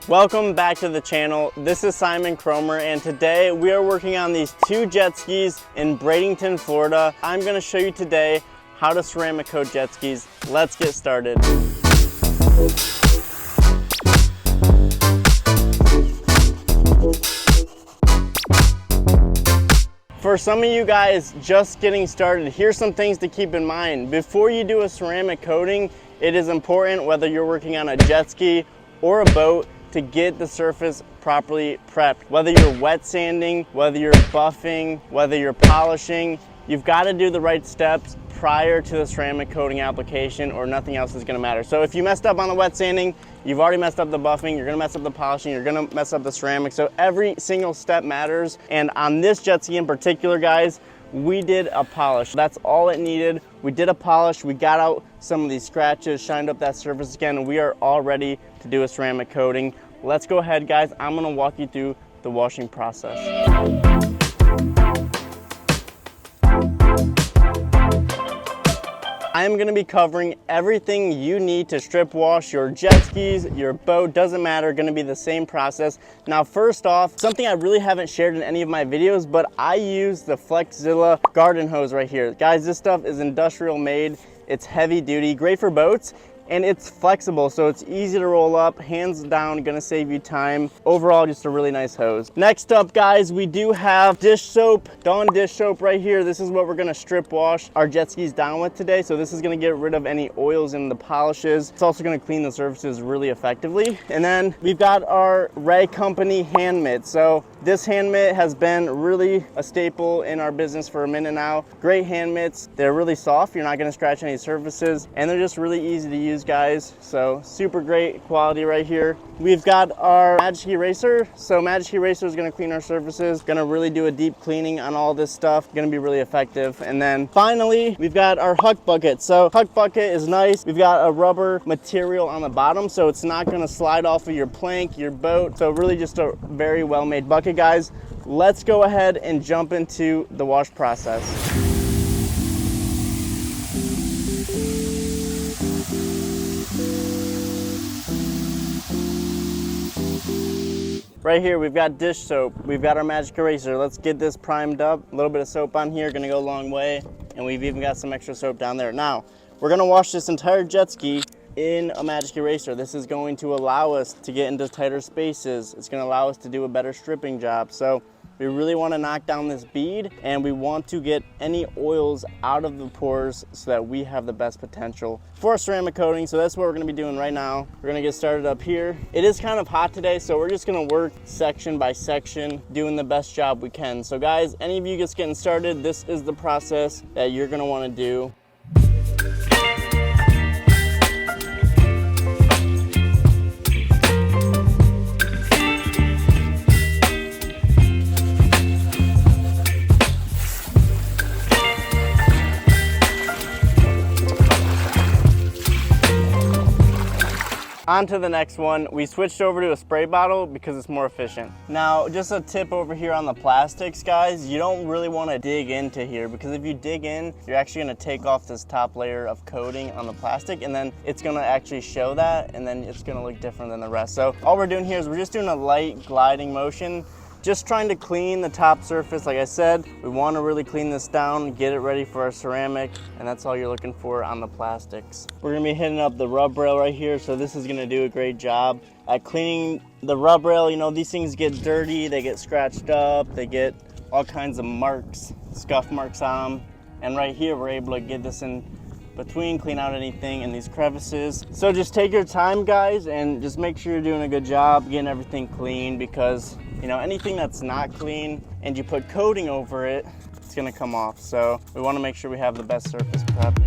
Welcome back to the channel. This is Simon Cromer, and today we are working on these two jet skis in Bradenton, Florida. I'm going to show you today how to ceramic coat jet skis. Let's get started. For some of you guys just getting started, here's some things to keep in mind. Before you do a ceramic coating, it is important, whether you're working on a jet ski or a boat, to get the surface properly prepped. Whether you're wet sanding, whether you're buffing, whether you're polishing, you've got to do the right steps prior to the ceramic coating application, or nothing else is going to matter. So if you messed up on the wet sanding, you've already messed up the buffing, you're going to mess up the polishing, you're going to mess up the ceramic. So every single step matters. And on this jet ski in particular, guys, we did a polish. That's all it needed. We did a polish, we got out some of these scratches, shined up that surface again, and we are all ready to do a ceramic coating. Let's go ahead, guys. I'm gonna walk you through the washing process. I am going to be covering everything you need to strip wash your jet skis, your boat, doesn't matter, going to be the same process. Now, first off, something I really haven't shared in any of my videos, but I use the Flexzilla garden hose right here. Guys, this stuff is industrial made. It's heavy duty, great for boats. And it's flexible, so it's easy to roll up, hands down, gonna save you time. Overall, just a really nice hose. Next up, guys, we do have dish soap, Dawn dish soap right here. This is what we're gonna strip wash our jet skis down with today. So this is gonna get rid of any oils in the polishes. It's also gonna clean the surfaces really effectively. And then we've got our Ray Company hand mitt. So this hand mitt has been really a staple in our business for a minute now. Great hand mitts. They're really soft. You're not gonna scratch any surfaces, and they're just really easy to use, guys. So super great quality right here. We've got our Magic Eraser. So Magic Eraser is going to clean our surfaces, going to really do a deep cleaning on all this stuff, going to be really effective. And then finally, we've got our Huck bucket. So Huck bucket is nice. We've got a rubber material on the bottom, so it's not going to slide off of your plank, your boat. So really just a very well made bucket, guys. Let's go ahead and jump into the wash process. Right here, we've got dish soap. We've got our Magic Eraser. Let's get this primed up. A little bit of soap on here, gonna go a long way. And we've even got some extra soap down there. Now, we're gonna wash this entire jet ski in a Magic Eraser. This is going to allow us to get into tighter spaces. It's gonna allow us to do a better stripping job. So we really wanna knock down this bead, and we want to get any oils out of the pores so that we have the best potential for a ceramic coating. So that's what we're gonna be doing right now. We're gonna get started up here. It is kind of hot today, so we're just gonna work section by section, doing the best job we can. So guys, any of you just getting started, this is the process that you're gonna wanna do. On to the next one. We switched over to a spray bottle because it's more efficient. Now, just a tip over here on the plastics, guys. You don't really want to dig into here, because if you dig in, you're actually going to take off this top layer of coating on the plastic, and then it's going to actually show that, and then it's going to look different than the rest. So all we're doing here is we're just doing a light gliding motion, just trying to clean the top surface. Like I said, we want to really clean this down, get it ready for our ceramic, and that's all you're looking for on the plastics. We're gonna be hitting up the rub rail right here, so this is gonna do a great job at cleaning the rub rail. You know, these things get dirty, they get scratched up, they get all kinds of marks, scuff marks on them. And right here, we're able to get this in between, clean out anything in these crevices. So just take your time, guys, and just make sure you're doing a good job getting everything clean, because you know, anything that's not clean and you put coating over it, it's gonna come off. So we wanna make sure we have the best surface prep.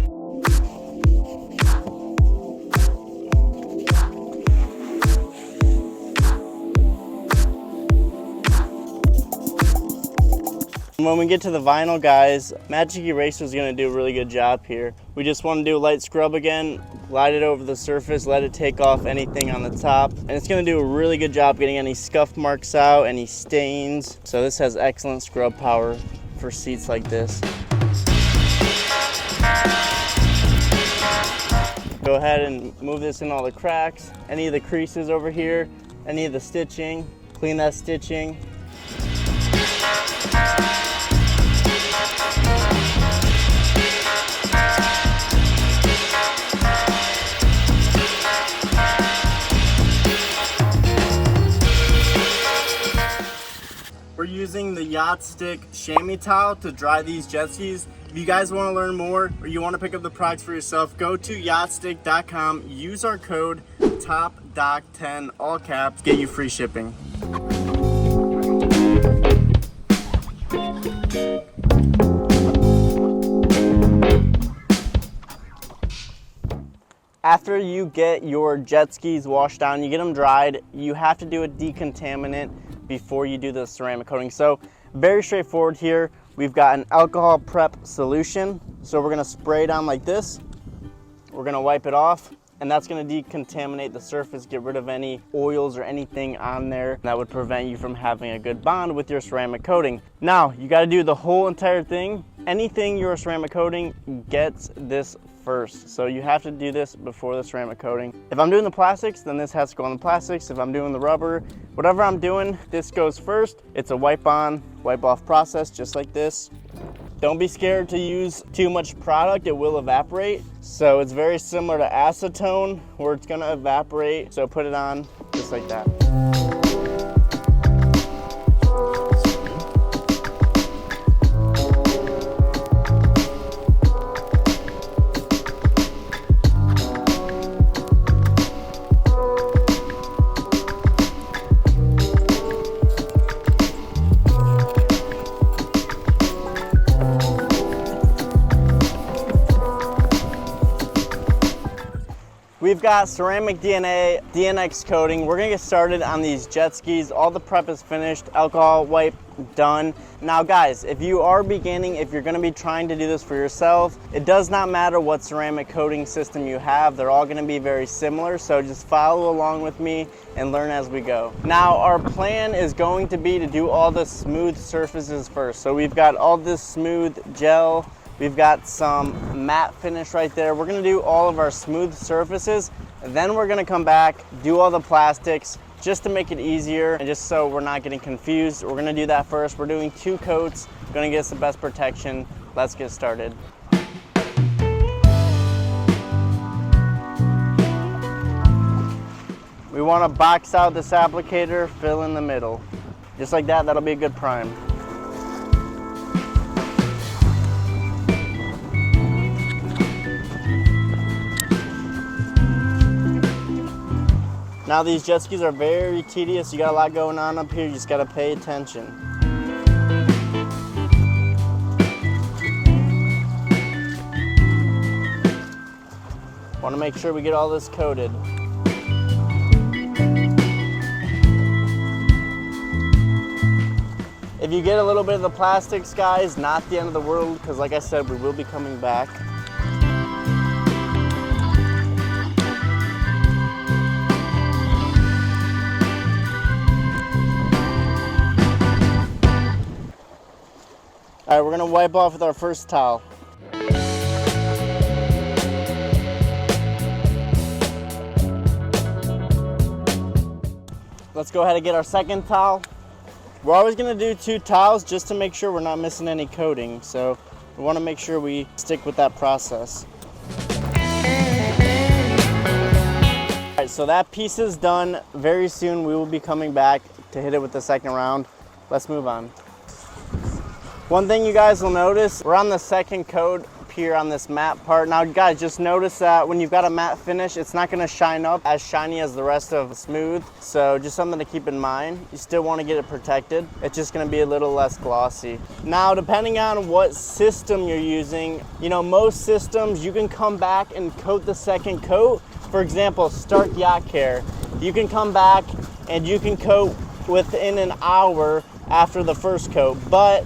When we get to the vinyl, guys, Magic Eraser is going to do a really good job here. We just want to do a light scrub again, glide it over the surface, let it take off anything on the top, and it's going to do a really good job getting any scuff marks out, any stains. So this has excellent scrub power for seats like this. Go ahead and move this in all the cracks, any of the creases over here, any of the stitching, clean that stitching. We're using the Yacht Stick chamois towel to dry these jet skis. If you guys want to learn more or you want to pick up the products for yourself, go to yachtstick.com, use our code TOPDOCK10, all caps, get you free shipping. After you get your jet skis washed down, you get them dried, you have to do a decontaminant before you do the ceramic coating. So very straightforward here. We've got an alcohol prep solution. So we're gonna spray it on like this. We're gonna wipe it off, and that's gonna decontaminate the surface, get rid of any oils or anything on there that would prevent you from having a good bond with your ceramic coating. Now, you gotta do the whole entire thing. Anything your ceramic coating gets this first. So you have to do this before the ceramic coating. If I'm doing the plastics, then this has to go on the plastics. If I'm doing the rubber, whatever I'm doing, this goes first. It's a wipe on, wipe off process, just like this. Don't be scared to use too much product, it will evaporate. So it's very similar to acetone where it's gonna evaporate. So put it on just like that. We've got ceramic DNA, DNX coating. We're gonna get started on these jet skis. All the prep is finished, alcohol wipe done. Now guys, if you are beginning, if you're gonna be trying to do this for yourself, it does not matter what ceramic coating system you have. They're all gonna be very similar, so just follow along with me and learn as we go. Now our plan is going to be to do all the smooth surfaces first. So we've got all this smooth gel, we've got some matte finish right there. We're gonna do all of our smooth surfaces, and then we're gonna come back, do all the plastics, just to make it easier and just so we're not getting confused. We're gonna do that first. We're doing 2 coats, gonna get us the best protection. Let's get started. We wanna box out this applicator, fill in the middle. Just like that, that'll be a good prime. Now these jet skis are very tedious. You got a lot going on up here. You just got to pay attention. Want to make sure we get all this coated. If you get a little bit of the plastics, guys, not the end of the world, because like I said, we will be coming back. All right, we're gonna wipe off with our first towel. Let's go ahead and get our second towel. We're always gonna do 2 towels just to make sure we're not missing any coating. So we wanna make sure we stick with that process. All right, so that piece is done. Very soon we will be coming back to hit it with the second round. Let's move on. One thing you guys will notice, we're on the second coat up here on this matte part. Now guys, just notice that when you've got a matte finish, it's not gonna shine up as shiny as the rest of smooth. So just something to keep in mind. You still wanna get it protected. It's just gonna be a little less glossy. Now, depending on what system you're using, you know, most systems, you can come back and coat the second coat. For example, Starke Yacht Care. You can come back and you can coat within an hour after the first coat. But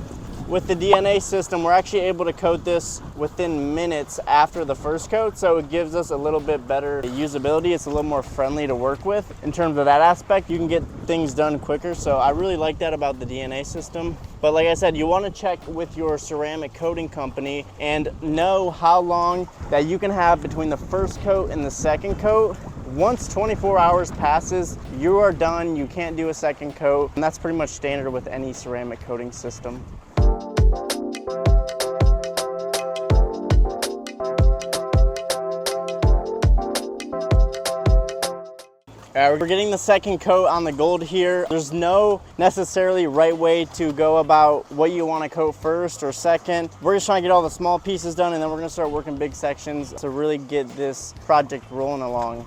with the DNA system, we're actually able to coat this within minutes after the first coat, so it gives us a little bit better usability. It's a little more friendly to work with. In terms of that aspect, you can get things done quicker, so I really like that about the DNA system. But like I said, you want to check with your ceramic coating company and know how long that you can have between the first coat and the second coat Once 24 hours passes, you are done. You can't do a second coat, and that's pretty much standard with any ceramic coating system. All right, we're getting the second coat on the gold here. There's no necessarily right way to go about what you want to coat first or second. We're just trying to get all the small pieces done, and then we're going to start working big sections to really get this project rolling along.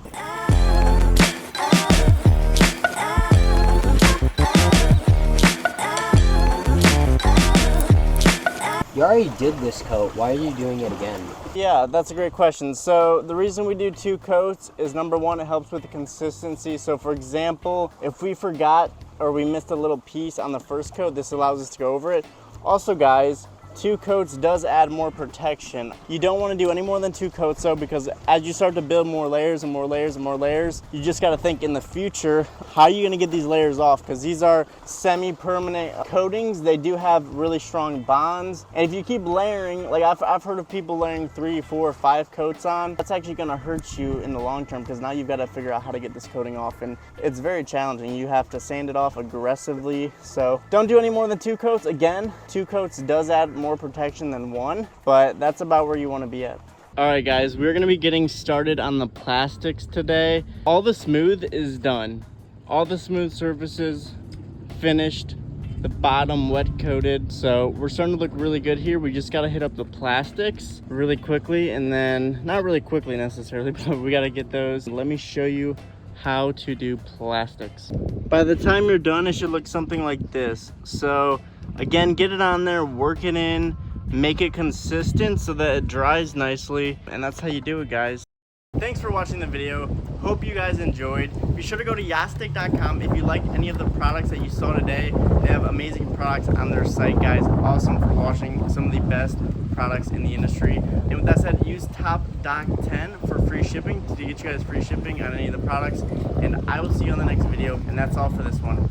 You already did this coat. Why are you doing it again? Yeah, that's a great question. So the reason we do 2 coats is, number one, it helps with the consistency. So for example, if we forgot or we missed a little piece on the first coat, this allows us to go over it. Also guys, 2 coats does add more protection. You don't want to do any more than 2 coats though, because as you start to build more layers and more layers and more layers, you just got to think in the future, how are you going to get these layers off? Because these are semi-permanent coatings. They do have really strong bonds. And if you keep layering, like I've heard of people layering 3, 4, 5 coats on, that's actually going to hurt you in the long term, because now you've got to figure out how to get this coating off. And it's very challenging. You have to sand it off aggressively. So don't do any more than 2 coats. Again, 2 coats does add more protection than 1, but that's about where you want to be at. All right guys, we're gonna be getting started on the plastics today. All the smooth is done. All the smooth surfaces finished, the bottom wet coated. So we're starting to look really good here. We just gotta hit up the plastics really quickly, and then, not really quickly necessarily, but we gotta get those. Let me show you how to do plastics. By the time you're done, it should look something like this. So again, get it on there, work it in, make it consistent so that it dries nicely, and that's how you do it, guys. Thanks for watching the video. Hope you guys enjoyed. Be sure to go to yachtstick.com if you like any of the products that you saw today. They have amazing products on their site, guys. Awesome for washing, some of the best products in the industry. And with that said, use topdock10 for free shipping to get you guys free shipping on any of the products. And I will see you on the next video. And that's all for this one.